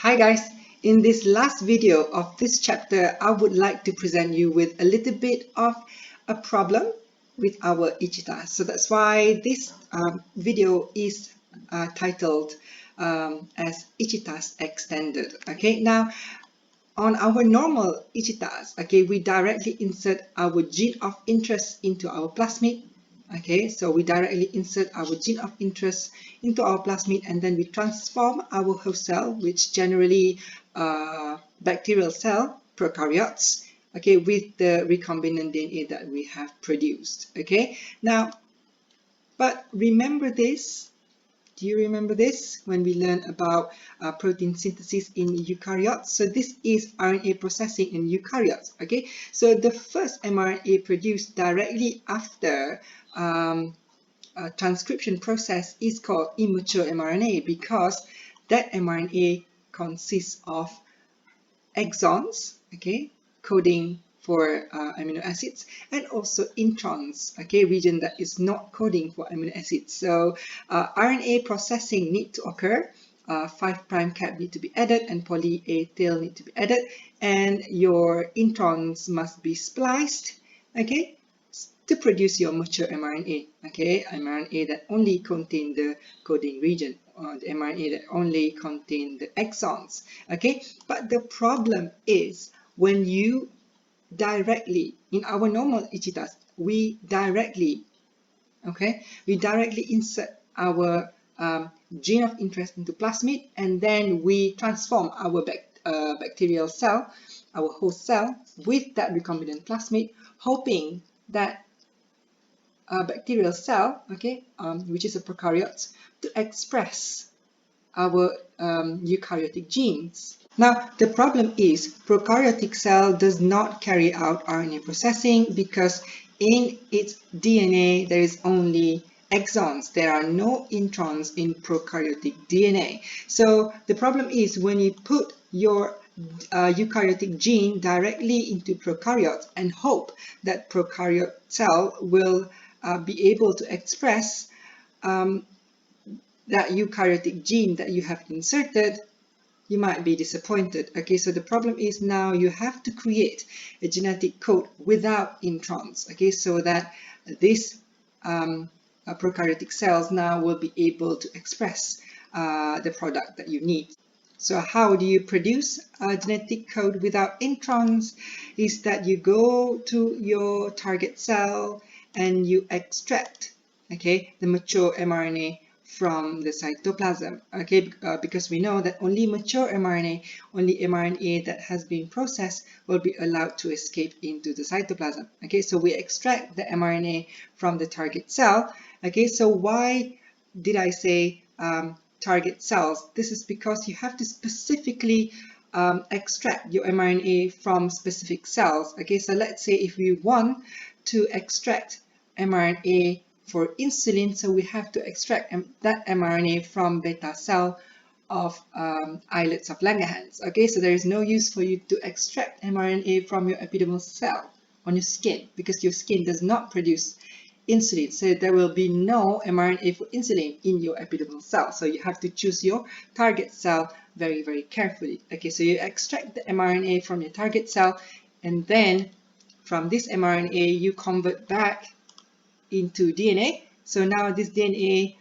Hi guys, in this last video of this chapter, I would like to present you with a little bit of a problem with our ICITAS. So that's why this video is titled as ICITAS Extended. Okay, now on our normal ICITAS, okay, we directly insert our gene of interest into our plasmid. Okay, so we directly insert our gene of interest into our plasmid, and then we transform our host cell, which generally bacterial cell, prokaryotes, okay, with the recombinant DNA that we have produced. Okay, now, but remember this. Do you remember this when we learned about protein synthesis in eukaryotes? So this is RNA processing in eukaryotes. Okay, so the first mRNA produced directly after transcription process is called immature mRNA because that mRNA consists of exons, okay, coding for amino acids, and also introns, okay, region that is not coding for amino acids. So RNA processing need to occur, 5' cap need to be added, and poly A tail need to be added, and your introns must be spliced, okay, to produce your mature mRNA, okay, mRNA that only contain the coding region, or the mRNA that only contain the exons, okay. But the problem is when you directly, in our normal ICITAS, we directly insert our gene of interest into plasmid, and then we transform our bacterial cell, our host cell, with that recombinant plasmid, hoping that bacterial cell, okay, which is a prokaryote, to express our eukaryotic genes. Now, the problem is prokaryotic cell does not carry out RNA processing because in its DNA there is only exons. There are no introns in prokaryotic DNA. So the problem is when you put your eukaryotic gene directly into prokaryotes and hope that prokaryote cell will be able to express that eukaryotic gene that you have inserted, you might be disappointed. Okay, so the problem is now you have to create a genetic code without introns, okay, so that these prokaryotic cells now will be able to express the product that you need. So how do you produce a genetic code without introns? Is that you go to your target cell and you extract, okay, the mature mRNA from the cytoplasm, okay, because we know that only mature mRNA, only mRNA that has been processed will be allowed to escape into the cytoplasm. Okay, so we extract the mRNA from the target cell. Okay, so why did I say target cells? This is because you have to specifically extract your mRNA from specific cells. Okay, so let's say if we want to extract mRNA for insulin, so we have to extract that mRNA from beta cell of islets of Langerhans. Okay, so there is no use for you to extract mRNA from your epidermal cell on your skin because your skin does not produce insulin, so there will be no mRNA for insulin in your epidermal cell. So you have to choose your target cell very, very carefully. Okay, so you extract the mRNA from your target cell, and then from this mRNA you convert back into DNA. So now this DNA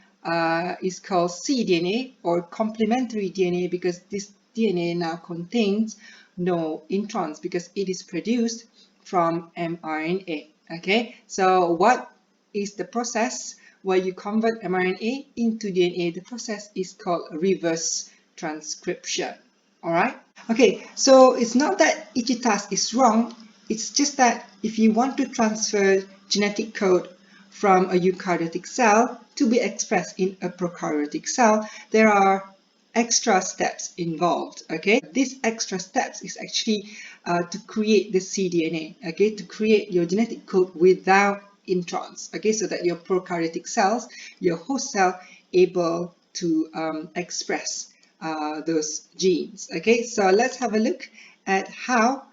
is called cDNA or complementary DNA because this DNA now contains no introns because it is produced from mRNA. Okay, so what is the process where you convert mRNA into DNA? The process is called reverse transcription. All right. Okay, so it's not that ICITAS is wrong. It's just that if you want to transfer genetic code from a eukaryotic cell to be expressed in a prokaryotic cell, there are extra steps involved. Okay, these extra steps is actually to create the cDNA, okay, to create your genetic code without introns, okay, so that your prokaryotic cells, your host cell, able to express those genes. Okay, so let's have a look at how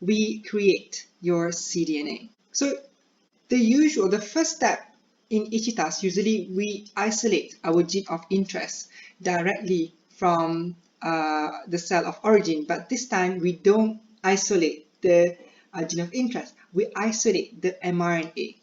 we create your cDNA. So the first step in ICITAS, usually we isolate our gene of interest directly from the cell of origin, but this time we don't isolate the gene of interest. We isolate the mRNA.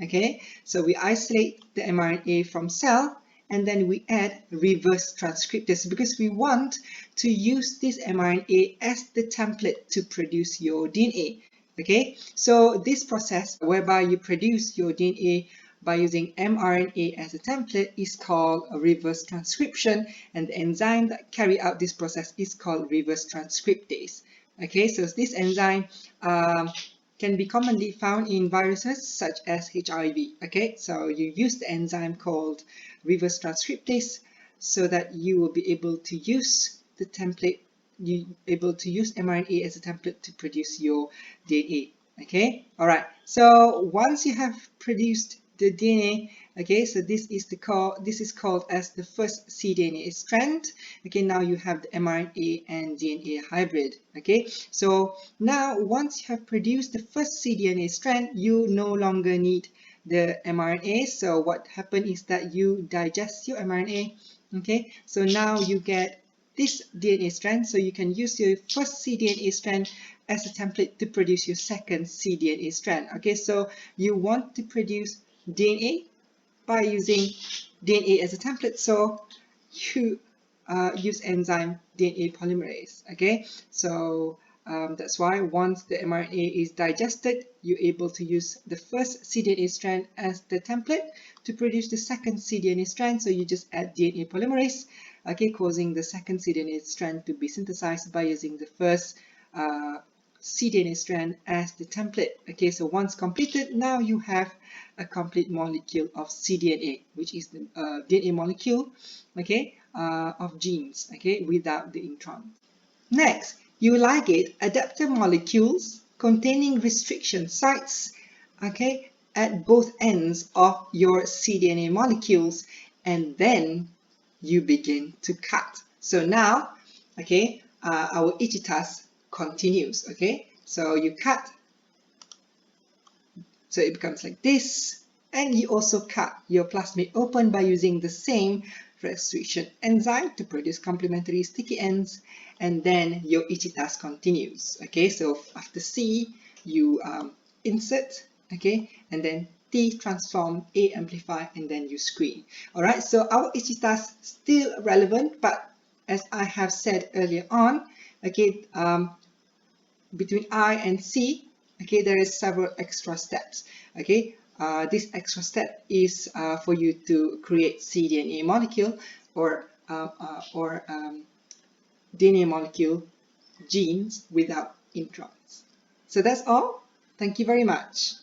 Okay, so we isolate the mRNA from cell, and then we add reverse transcriptase because we want to use this mRNA as the template to produce your DNA. Okay, so this process whereby you produce your DNA by using mRNA as a template is called a reverse transcription, and the enzyme that carry out this process is called reverse transcriptase. Okay, so this enzyme can be commonly found in viruses such as HIV. Okay, so you use the enzyme called reverse transcriptase so that you will be able to use the template, mRNA as a template to produce your DNA. Okay, all right. So once you have produced the DNA, okay, so this is called as the first cDNA strand. Okay, now you have the mRNA and DNA hybrid. Okay, so now once you have produced the first cDNA strand, you no longer need the mRNA. So what happened is that you digest your mRNA. Okay, so now you get this DNA strand, so you can use your first cDNA strand as a template to produce your second cDNA strand. Okay, so you want to produce DNA by using DNA as a template, so you use enzyme DNA polymerase. Okay, so that's why once the mRNA is digested, you're able to use the first cDNA strand as the template to produce the second cDNA strand. So you just add DNA polymerase, okay, causing the second cDNA strand to be synthesized by using the first cDNA strand as the template. Okay, so once completed, now you have a complete molecule of cDNA, which is the DNA molecule, okay, of genes, okay, without the intron. Next, you ligate adapter molecules containing restriction sites, okay, at both ends of your cDNA molecules, and then you begin to cut. So now, okay, our ICITAS continues. Okay, so you cut, so it becomes like this, and you also cut your plasmid open by using the same restriction enzyme to produce complementary sticky ends, and then your ICITAS continues. Okay, so after C you insert, okay, and then T transform, A amplify, and then you screen. All right, so our ICITAS still relevant, but as I have said earlier on, okay, between I and C, okay, there is several extra steps. Okay, this extra step is for you to create cDNA molecule or DNA molecule genes without introns. So that's all. Thank you very much.